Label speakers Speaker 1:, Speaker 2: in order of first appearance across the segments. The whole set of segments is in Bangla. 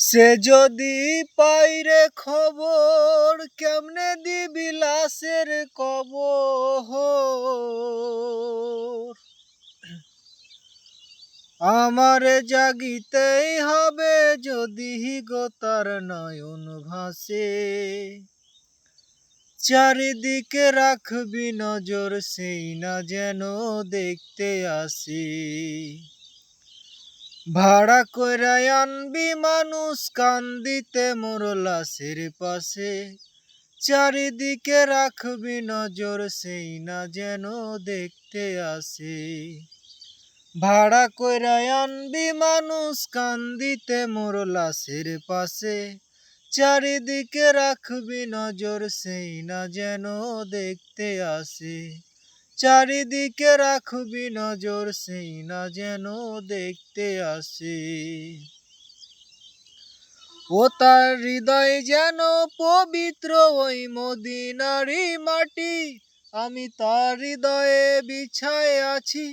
Speaker 1: সে যদি পাইরে খবর কেমনে দিবি লাশের কবর। আমারে জাগিতেই হবে যদি গো তার নয়ন ভাসে। চারিদিকে রাখবি নজর সেই না যেন দেখতে আসে। ভাড়া কইরা আনবি মানুষ কান্দিতে মোর লাশের পাশে। চারিদিকে রাখবি নজর সেই না যেন দেখতে আসে। ভাড়া কইরা আনবি মানুষ কান্দিতে মোর লাশের পাশে। চারিদিকে রাখবি নজর সেই না যেন দেখতে আসে। চারিদিকে রাখবি নজর সেই না যেন দেখতে আসে। ও তার হৃদয় যেন পবিত্র ওই মদিনারি মাটি। আমি তার হৃদয়ে বিছায় আছি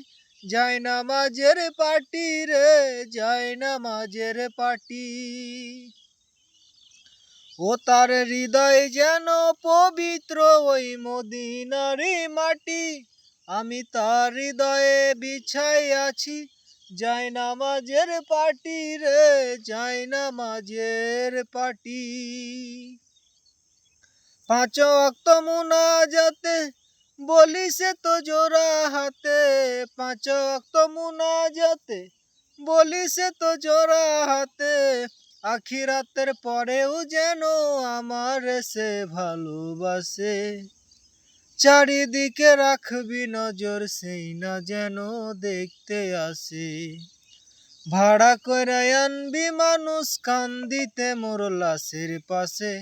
Speaker 1: জায়নামাজের পাটি রে, জায়নামাজের পাটি। ও তার হৃদয় যেন পবিত্র ওই মদিনারি মাটি। আমি তার হৃদয়ে বিছাই আছি জায়নামাজের পাটি রে, জায়নামাজের পাটি। পাঁচ ওয়াক্ত মুনাজাতে বলি সে তো জোড়া হাতে। পাঁচ ওয়াক্ত মুনাজাতে বলি সে তো জোড়া হাতে। আখিরাতের পরেও যেন আমার সে ভালোবাসে। চারিদিকে রাখবি নজর সেই না যেন দেখতে আসে। ভাড়া কইরা আনবি মানুষ কান্দিতে মোর লাশের পাশে।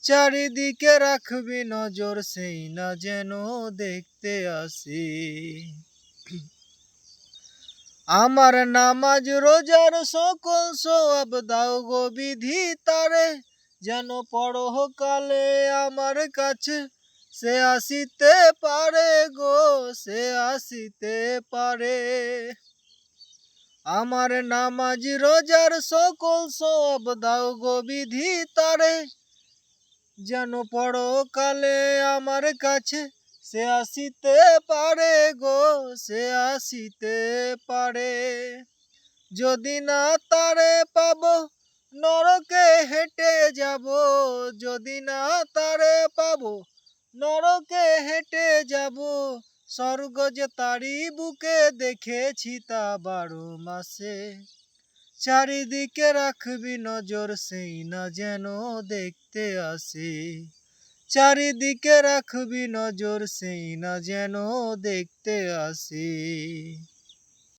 Speaker 1: চারিদিকে রাখবি নজর সেই না যেন দেখতে আসে। আমার নামাজ রোজার সকল সওয়াব দাও গো বিধিতারে। যেন পরকালে আমার কাছে সে আসিতে পারে গো, সে আসিতে পারে। আমার নামাজ রোজার সকল সওয়াব দাও গো বিধিতারে। যেন পরকালে আমার কাছে সে আসিতে পারে গো, সে আসিতে পারে। যদি না তারে পাবো নরকে হেঁটে যাব। যদি না তারে পাবো নরকে হেঁটে যাব। স্বর্গ যে তারি বুকে দেখেছি তা 12 মাসে। চারিদিকে রাখবি নজর সেই না যেন দেখতে আসে। চারিদিকে রাখবি নজর সেই না যেন দেখতে আসে।